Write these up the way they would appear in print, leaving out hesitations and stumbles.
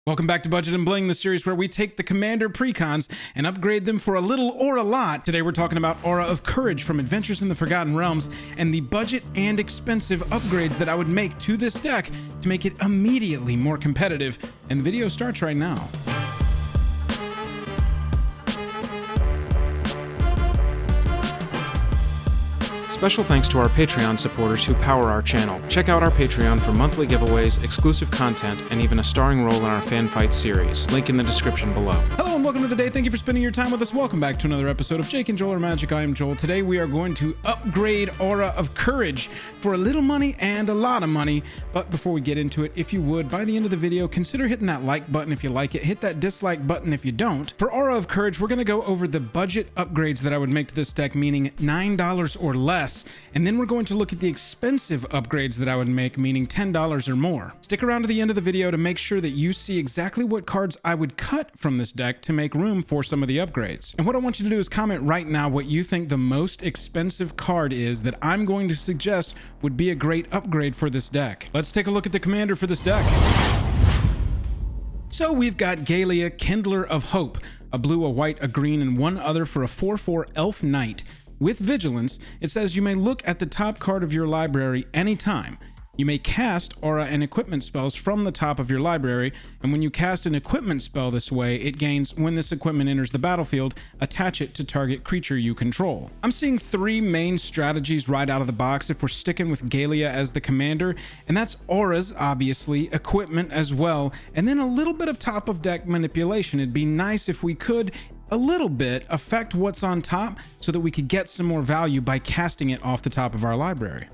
Welcome back to Budget and Bling, the series where we take the Commander Precons and upgrade them for a little or a lot. Today we're talking about Aura of Courage from Adventures in the Forgotten Realms and the budget and expensive upgrades that I would make to this deck to make it immediately more competitive. And the video starts right now. Special thanks to our Patreon supporters who power our channel. Check out our Patreon for monthly giveaways, exclusive content, and even a starring role in our fan fight series. Link in the description below. Hello and welcome to the day. Thank you for spending your time with us. Welcome back to another episode of Jake and Joel Are Magic. I am Joel. Today we are going to upgrade Aura of Courage for a little money and a lot of money. But before we get into it, if you would, by the end of the video, consider hitting that like button if you like it. Hit that dislike button if you don't. For Aura of Courage, we're going to go over the budget upgrades that I would make to this deck, meaning $9 or less. And then we're going to look at the expensive upgrades that I would make, meaning $10 or more. Stick around to the end of the video to make sure that you see exactly what cards I would cut from this deck to make room for some of the upgrades. And what I want you to do is comment right now what you think the most expensive card is that I'm going to suggest would be a great upgrade for this deck. Let's take a look at the commander for this deck. So we've got Galia, Kindler of Hope, a blue, a white, a green, and one other for a 4/4 elf knight. With Vigilance, it says you may look at the top card of your library anytime. You may cast aura and equipment spells from the top of your library, and when you cast an equipment spell this way, it gains when this equipment enters the battlefield, attach it to target creature you control. I'm seeing three main strategies right out of the box if we're sticking with Galia as the commander, and that's auras, obviously, equipment as well, and then a little bit of top of deck manipulation. It'd be nice if we could a little bit affect what's on top so that we could get some more value by casting it off the top of our library.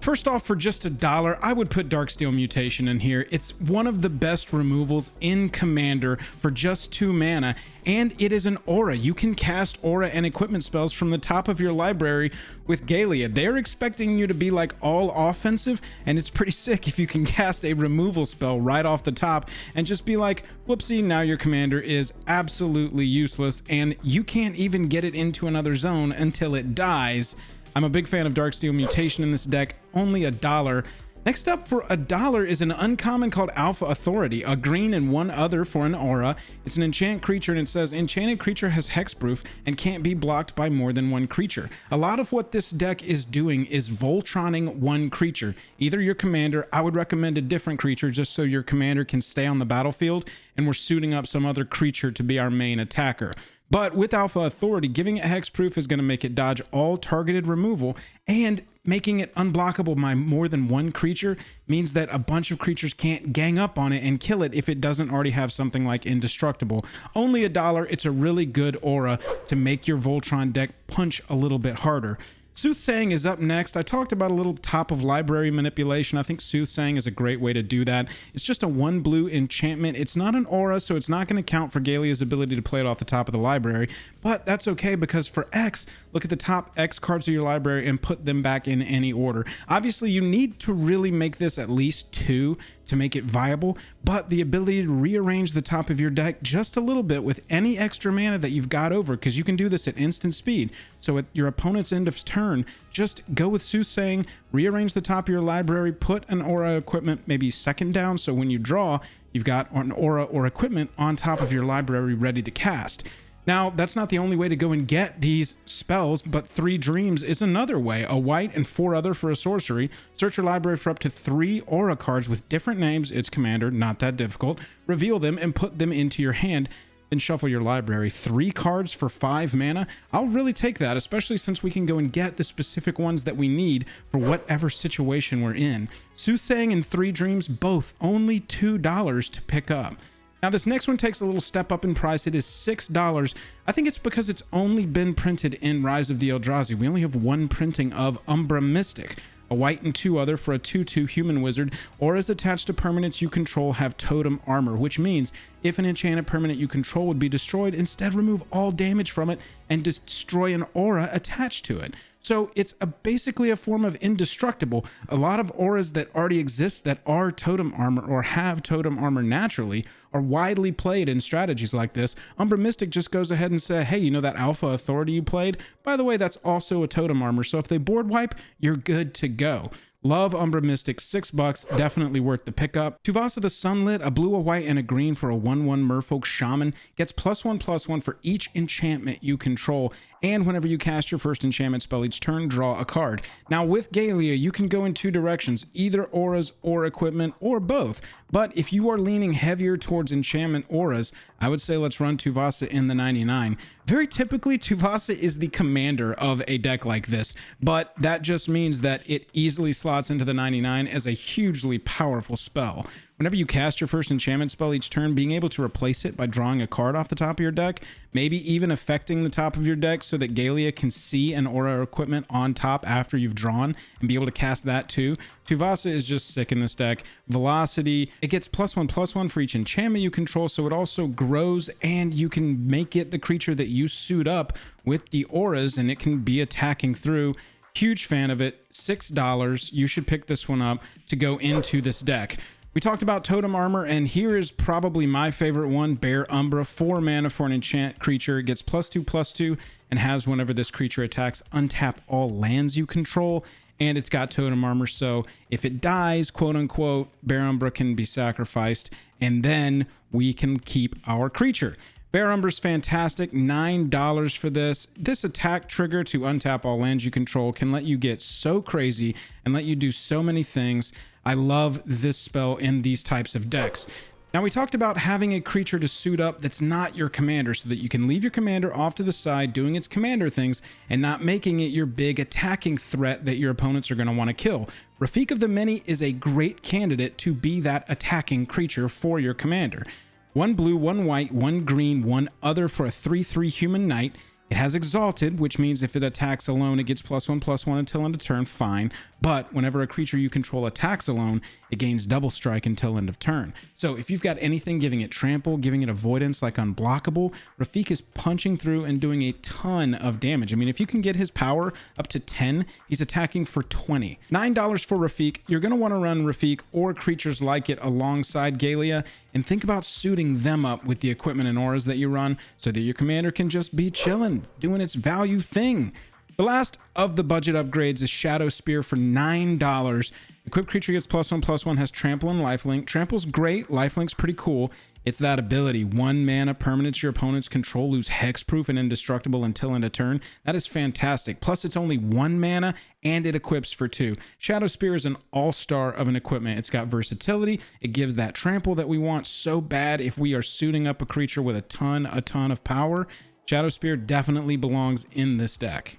First off, for just $1, I would put Darksteel Mutation in here. It's one of the best removals in Commander for just 2 mana, and it is an aura. You can cast aura and equipment spells from the top of your library with Galia. They're expecting you to be like all offensive, and it's pretty sick if you can cast a removal spell right off the top and just be like, whoopsie, now your commander is absolutely useless, and you can't even get it into another zone until it dies. I'm a big fan of Darksteel Mutation in this deck, only $1. Next up for $1 is an uncommon called Alpha Authority, a green and one other for an aura. It's an enchant creature and it says enchanted creature has hexproof and can't be blocked by more than one creature. A lot of what this deck is doing is Voltroning one creature. Either your commander, I would recommend a different creature just so your commander can stay on the battlefield and we're suiting up some other creature to be our main attacker. But with Alpha Authority, giving it hexproof is going to make it dodge all targeted removal, and making it unblockable by more than one creature means that a bunch of creatures can't gang up on it and kill it if it doesn't already have something like Indestructible. Only $1, it's a really good aura to make your Voltron deck punch a little bit harder. Soothsaying is up next. I talked about a little top of library manipulation. I think Soothsaying is a great way to do that. It's just a 1 blue enchantment. It's not an aura, so it's not going to count for Galia's ability to play it off the top of the library, but that's okay because for X, look at the top X cards of your library and put them back in any order. Obviously, you need to really make this at least 2 to make it viable, but the ability to rearrange the top of your deck just a little bit with any extra mana that you've got over, because you can do this at instant speed. So at your opponent's end of turn, just go with Soothsaying, rearrange the top of your library, put an aura equipment maybe second down, so when you draw, you've got an aura or equipment on top of your library ready to cast. Now, that's not the only way to go and get these spells, but 3 Dreams is another way. A white and 4 other for a sorcery. Search your library for up to 3 aura cards with different names. It's commander, not that difficult. Reveal them and put them into your hand. Then shuffle your library. 3 cards for 5 mana. I'll really take that, especially since we can go and get the specific ones that we need for whatever situation we're in. Soothsaying and 3 Dreams, both only $2 to pick up. Now, this next one takes a little step up in price. It is $6. I think it's because it's only been printed in Rise of the Eldrazi. We only have 1 printing of Umbra Mystic, a white and 2 other for a 2/2 human wizard. Auras attached to permanents you control have totem armor, which means if an enchanted permanent you control would be destroyed, instead remove all damage from it and destroy an aura attached to it. So it's basically a form of Indestructible. A lot of auras that already exist that are totem armor or have totem armor naturally are widely played in strategies like this. Umbra Mystic just goes ahead and says, hey, you know that Alpha Authority you played? By the way, that's also a totem armor, so if they board wipe, you're good to go. Love Umbra Mystic, $6, definitely worth the pickup. Tuvasa the Sunlit, a blue, a white, and a green for a 1/1 Merfolk Shaman, gets +1/+1 for each enchantment you control, and whenever you cast your first enchantment spell each turn, draw a card. Now with Galea, you can go in two directions, either auras or equipment, or both. But if you are leaning heavier towards enchantment auras, I would say let's run Tuvasa in the 99. Very typically, Tuvasa is the commander of a deck like this, but that just means that it easily slots into the 99 as a hugely powerful spell. Whenever you cast your first enchantment spell each turn, being able to replace it by drawing a card off the top of your deck, maybe even affecting the top of your deck so that Galea can see an aura or equipment on top after you've drawn and be able to cast that too. Tuvasa is just sick in this deck. Velocity, it gets +1/+1 for each enchantment you control, so it also grows, and you can make it the creature that you suit up with the auras, and it can be attacking through. Huge fan of it. $6. You should pick this one up to go into this deck. We talked about Totem Armor, and here is probably my favorite one, Bear Umbra. 4 mana for an enchant creature. It gets +2/+2 and has, whenever this creature attacks, untap all lands you control. And it's got Totem Armor, so if it dies, quote unquote, Bear Umbra can be sacrificed, and then we can keep our creature. Bear Umbra's fantastic, $9 for this. This attack trigger to untap all lands you control can let you get so crazy and let you do so many things. I love this spell in these types of decks. Now, we talked about having a creature to suit up that's not your commander so that you can leave your commander off to the side doing its commander things and not making it your big attacking threat that your opponents are going to want to kill. Rafik of the Many is a great candidate to be that attacking creature for your commander. 1 blue, 1 white, 1 green, 1 other for a 3/3 human knight. It has Exalted, which means if it attacks alone, it gets +1/+1 until end of turn, fine. But whenever a creature you control attacks alone, it gains double strike until end of turn. So if you've got anything giving it trample, giving it avoidance like unblockable, Rafik is punching through and doing a ton of damage. I mean, if you can get his power up to 10, he's attacking for 20. $9 for Rafik. You're going to want to run Rafik or creatures like it alongside Galea, and think about suiting them up with the equipment and auras that you run so that your commander can just be chilling, doing its value thing. The last of the budget upgrades is Shadow Spear for $9. Equipped creature gets +1/+1, has Trample and Lifelink. Trample's great, Lifelink's pretty cool. It's that ability, 1 mana permanents your opponents control lose hexproof and indestructible until end of turn. That is fantastic. Plus, it's only 1 mana and it equips for 2. Shadow Spear is an all-star of an equipment. It's got versatility. It gives that trample that we want so bad if we are suiting up a creature with a ton of power. Shadow Spear definitely belongs in this deck.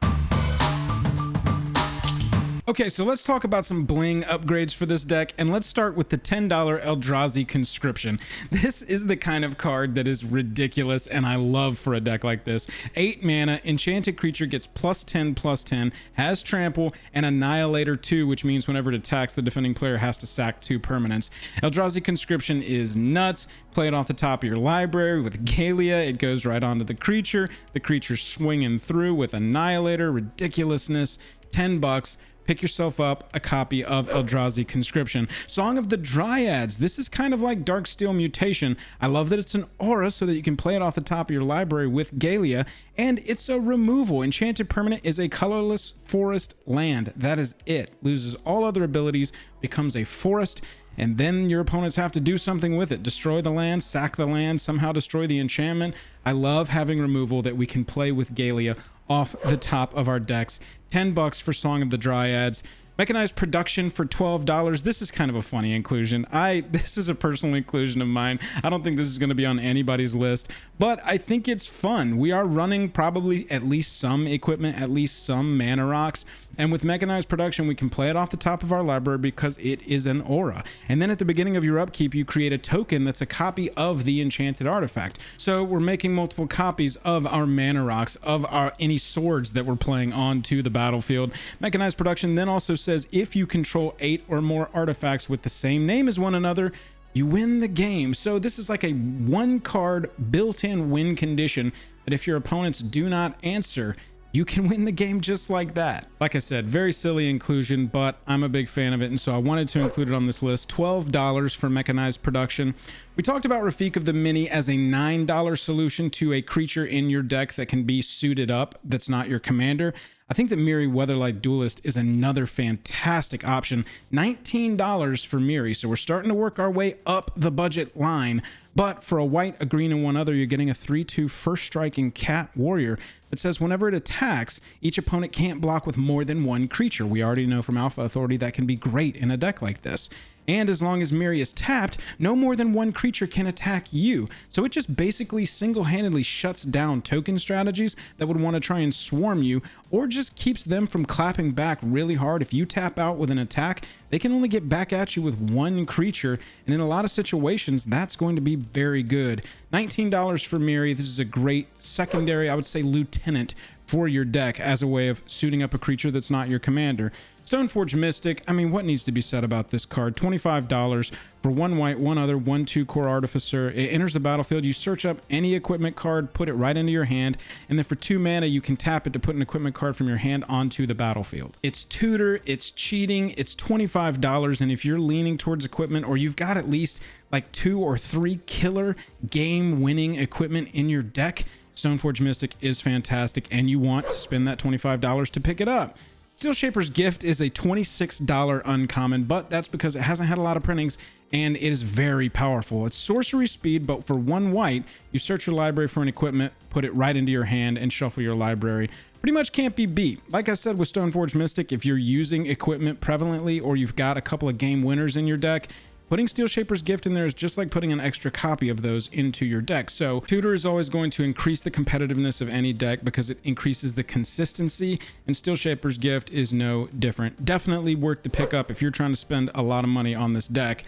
Okay, so let's talk about some bling upgrades for this deck, and let's start with the $10 Eldrazi Conscription. This is the kind of card that is ridiculous, and I love for a deck like this. 8 mana, enchanted creature gets +10/+10, has Trample, and Annihilator 2, which means whenever it attacks, the defending player has to sack 2 permanents. Eldrazi Conscription is nuts. Play it off the top of your library with Galea. It goes right onto the creature. The creature's swinging through with Annihilator. Ridiculousness. $10. Pick yourself up a copy of Eldrazi Conscription. Song of the Dryads. This is kind of like Darksteel Mutation. I love that it's an aura so that you can play it off the top of your library with Galea, and it's a removal. Enchanted permanent is a colorless forest land. That is it. Loses all other abilities, becomes a forest, and then your opponents have to do something with it. Destroy the land, sack the land, somehow destroy the enchantment. I love having removal that we can play with Galea off the top of our decks. $10 for Song of the Dryads. Mechanized Production for $12. This is kind of a funny inclusion. This is a personal inclusion of mine. I don't think this is going to be on anybody's list, but I think it's fun. We are running probably at least some equipment, at least some mana rocks, and with Mechanized Production, we can play it off the top of our library because it is an aura. And then at the beginning of your upkeep, you create a token that's a copy of the enchanted artifact. So we're making multiple copies of our mana rocks, of any swords that we're playing onto the battlefield. Mechanized Production then also says if you control 8 or more artifacts with the same name as one another, you win the game. So this is like a 1-card built-in win condition that if your opponents do not answer, you can win the game just like that. Like I said, very silly inclusion, but I'm a big fan of it, and so I wanted to include it on this list. $12 for Mechanized Production. We talked about Rafik of the Many as a $9 solution to a creature in your deck that can be suited up that's not your commander. I think that Miri Weatherlight Duelist is another fantastic option. $19 for Miri, so we're starting to work our way up the budget line. But for a white, a green, and one other, you're getting a 3/2 first striking cat warrior that says whenever it attacks, each opponent can't block with more than one creature. We already know from Alpha Authority that can be great in a deck like this. And as long as Miri is tapped, no more than one creature can attack you. So it just basically single-handedly shuts down token strategies that would want to try and swarm you, or just keeps them from clapping back really hard. If you tap out with an attack, they can only get back at you with one creature, and in a lot of situations, that's going to be very good. $19 for Miri. This is a great secondary, I would say, lieutenant for your deck as a way of suiting up a creature that's not your commander. Stoneforge Mystic, I mean, what needs to be said about this card? $25 for one white, one other, 1/2 Core Artificer. It enters the battlefield. You search up any equipment card, put it right into your hand, and then for 2 mana, you can tap it to put an equipment card from your hand onto the battlefield. It's tutor, it's cheating, it's $25, and if you're leaning towards equipment, or you've got at least like 2 or 3 killer game-winning equipment in your deck, Stoneforge Mystic is fantastic, and you want to spend that $25 to pick it up. Steel Shaper's Gift is a $26 uncommon, but that's because it hasn't had a lot of printings and it is very powerful. It's sorcery speed, but for 1 white, you search your library for an equipment, put it right into your hand, and shuffle your library. Pretty much can't be beat. Like I said with Stoneforge Mystic, if you're using equipment prevalently or you've got a couple of game winners in your deck, putting Steel Shaper's Gift in there is just like putting an extra copy of those into your deck. So Tutor is always going to increase the competitiveness of any deck because it increases the consistency, and Steel Shaper's Gift is no different. Definitely worth to pick up if you're trying to spend a lot of money on this deck.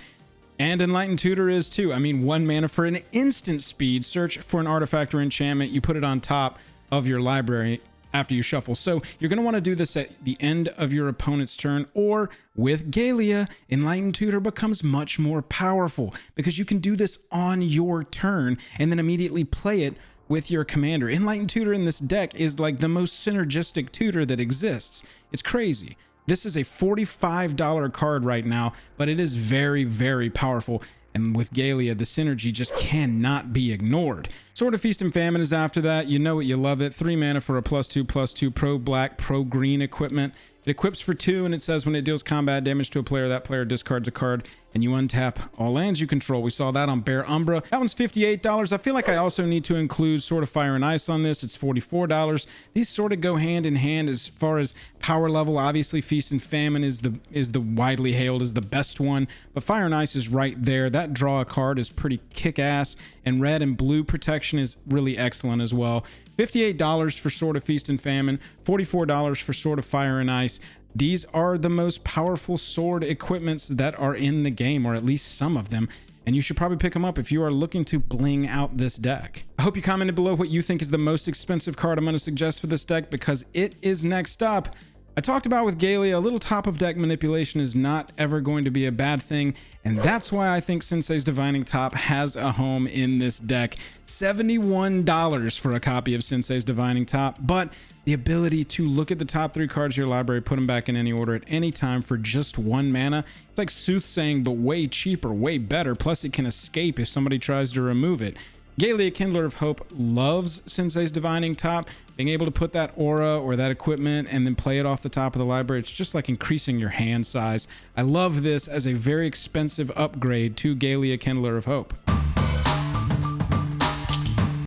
And Enlightened Tutor is too. I mean, 1 mana for an instant speed. Search for an artifact or enchantment. You put it on top of your library after you shuffle. So you're going to want to do this at the end of your opponent's turn, or with Galea, Enlightened Tutor becomes much more powerful because you can do this on your turn and then immediately play it with your commander. Enlightened Tutor in this deck is like the most synergistic tutor that exists. It's crazy. This is a $45 card right now, but it is very, very powerful. And with Galea, the synergy just cannot be ignored. Sword of Feast and Famine is after that. You know it, you love it. 3 mana for a +2/+2 pro black, pro green equipment. It equips for 2, and it says when it deals combat damage to a player, that player discards a card, and you untap all lands you control. We saw that on Bear Umbra. That one's $58. I feel like I also need to include Sword of Fire and Ice on this. It's $44. These sort of go hand in hand as far as power level. Obviously, Feast and Famine is the widely hailed as the best one, but Fire and Ice is right there. That draw a card is pretty kick-ass, and red and blue protection is really excellent as well. $58 for Sword of Feast and Famine, $44 for Sword of Fire and Ice. These are the most powerful sword equipments that are in the game, or at least some of them, and you should probably pick them up if you are looking to bling out this deck. I hope you commented below what you think is the most expensive card I'm going to suggest for this deck, because it is next up. I talked about with Galea, a little top of deck manipulation is not ever going to be a bad thing, and that's why I think Sensei's Divining Top has a home in this deck. $71 for a copy of Sensei's Divining Top, but the ability to look at the top 3 cards of your library, put them back in any order at any time for just 1 mana. It's like Soothsaying, but way cheaper, way better. Plus, it can escape if somebody tries to remove it. Galea, Kindler of Hope, loves Sensei's Divining Top. Being able to put that aura or that equipment and then play it off the top of the library, it's just like increasing your hand size. I love this as a very expensive upgrade to Galea, Kindler of Hope.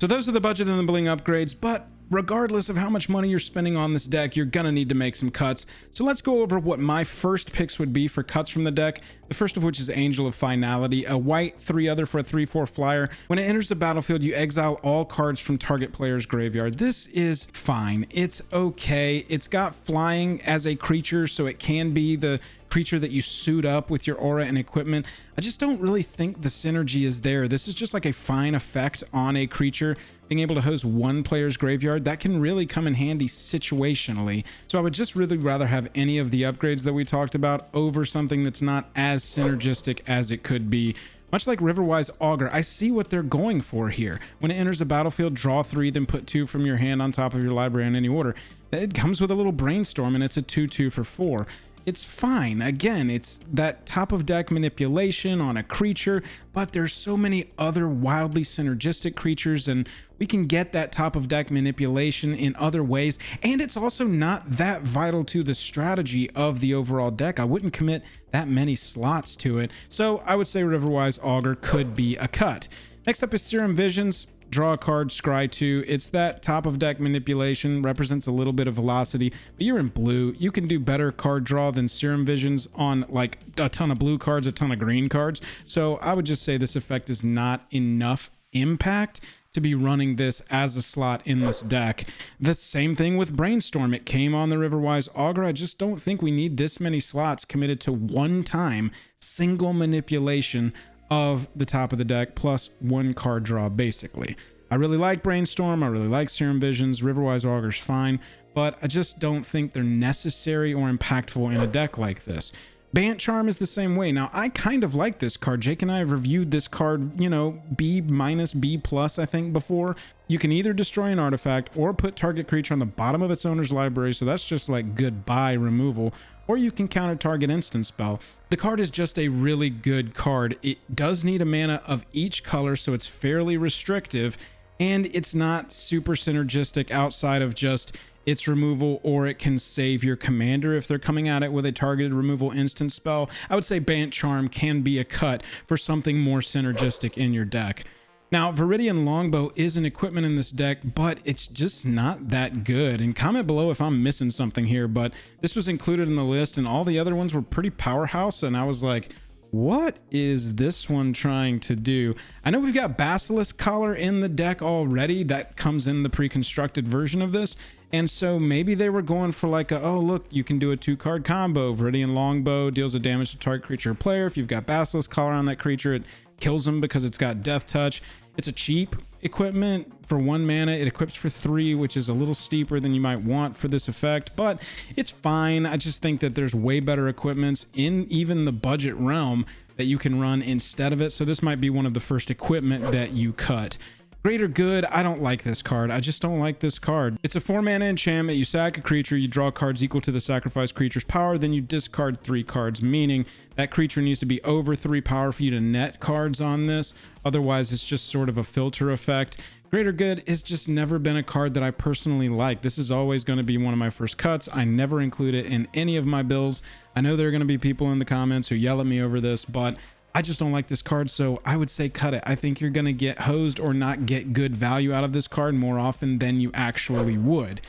So those are the budget and the bling upgrades, but regardless of how much money you're spending on this deck, you're gonna need to make some cuts. So let's go over what my first picks would be for cuts from the deck. The first of which is Angel of Finality, a white 3/other for a 3/4 flyer. When it enters the battlefield, you exile all cards from target player's graveyard. This is fine. It's okay. It's got flying as a creature, so it can be the creature that you suit up with your aura and equipment. I just don't really think the synergy is there. This is just like a fine effect on a creature. Being able to host one player's graveyard, that can really come in handy situationally. So I would just really rather have any of the upgrades that we talked about over something that's not as synergistic as it could be. Much like Riverwise Augur, I see what they're going for here. When it enters the battlefield, draw 3, then put 2 from your hand on top of your library in any order. It comes with a little brainstorm, and it's a 2/2 for 4. it's fine. Again, it's that top of deck manipulation on a creature, but there's so many other wildly synergistic creatures, and we can get that top of deck manipulation in other ways, and it's also not that vital to the strategy of the overall deck. I wouldn't commit that many slots to it, so I would say Riverwise Augur could be a cut. Next up is Serum Visions. Draw a card, scry 2. It's that top of deck manipulation, represents a little bit of velocity, but you're in blue. You can do better card draw than Serum Visions on like a ton of blue cards, a ton of green cards. So I would just say this effect is not enough impact to be running this as a slot in this deck. The same thing with Brainstorm. It came on the Riverwise Augur. I just don't think we need this many slots committed to one time single manipulation of the top of the deck plus one card draw, basically. I really like Brainstorm. I really like Serum Visions. Riverwise Augur's fine, but I just don't think they're necessary or impactful in a deck like this. Bant Charm is the same way. Now, I kind of like this card. Jake and I have reviewed this card, you know, B-, B+, I think, before. You can either destroy an artifact or put target creature on the bottom of its owner's library, so that's just like goodbye removal, or you can counter target instant spell. The card is just a really good card. It does need a mana of each color, so it's fairly restrictive, and it's not super synergistic outside of just its removal, or it can save your commander if they're coming at it with a targeted removal instant spell. I would say Bant Charm can be a cut for something more synergistic in your deck. Now, Viridian Longbow is an equipment in this deck, but it's just not that good. And comment below if I'm missing something here, but this was included in the list and all the other ones were pretty powerhouse, and I was like, what is this one trying to do? I know we've got Basilisk Collar in the deck already. That comes in the pre-constructed version of this. And so maybe they were going for like a, oh, look, you can do a 2-card combo. Viridian Longbow deals a damage to target creature or player. If you've got Basilisk Collar on that creature, it kills them because it's got Death Touch. It's a cheap equipment for 1 mana. It equips for 3, which is a little steeper than you might want for this effect, but it's fine. I just think that there's way better equipments in even the budget realm that you can run instead of it. So this might be one of the first equipment that you cut. Greater Good, I don't like this card. I just don't like this card. It's a 4-mana enchantment. You sack a creature, you draw cards equal to the sacrificed creature's power, then you discard 3 cards, meaning that creature needs to be over 3 power for you to net cards on this. Otherwise, it's just sort of a filter effect. Greater Good has just never been a card that I personally like. This is always going to be one of my first cuts. I never include it in any of my builds. I know there are going to be people in the comments who yell at me over this, but I just don't like this card, so I would say cut it. I think you're going to get hosed or not get good value out of this card more often than you actually would.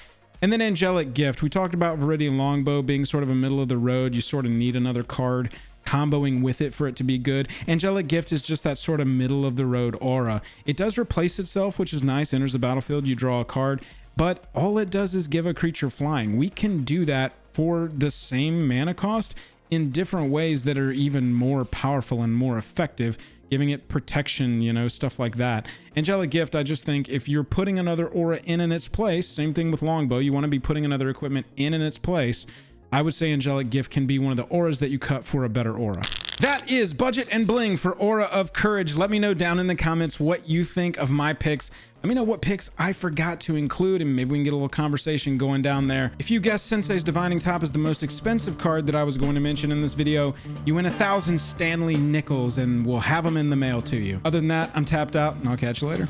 And then Angelic Gift. We talked about Viridian Longbow being sort of a middle of the road. You sort of need another card comboing with it for it to be good. Angelic Gift is just that sort of middle of the road aura. It does replace itself, which is nice. Enters the battlefield, you draw a card, but all it does is give a creature flying. We can do that for the same mana cost in different ways that are even more powerful and more effective, giving it protection, you know, stuff like that. Angelic Gift, I just think if you're putting another aura in its place, same thing with Longbow, you want to be putting another equipment in its place, I would say Angelic Gift can be one of the auras that you cut for a better aura. That is Budget and Bling for Aura of Courage. Let me know down in the comments what you think of my picks. Let me know what picks I forgot to include, and maybe we can get a little conversation going down there. If you guessed Sensei's Divining Top is the most expensive card that I was going to mention in this video, you win 1,000 Stanley nickels, and we'll have them in the mail to you. Other than that, I'm tapped out, and I'll catch you later.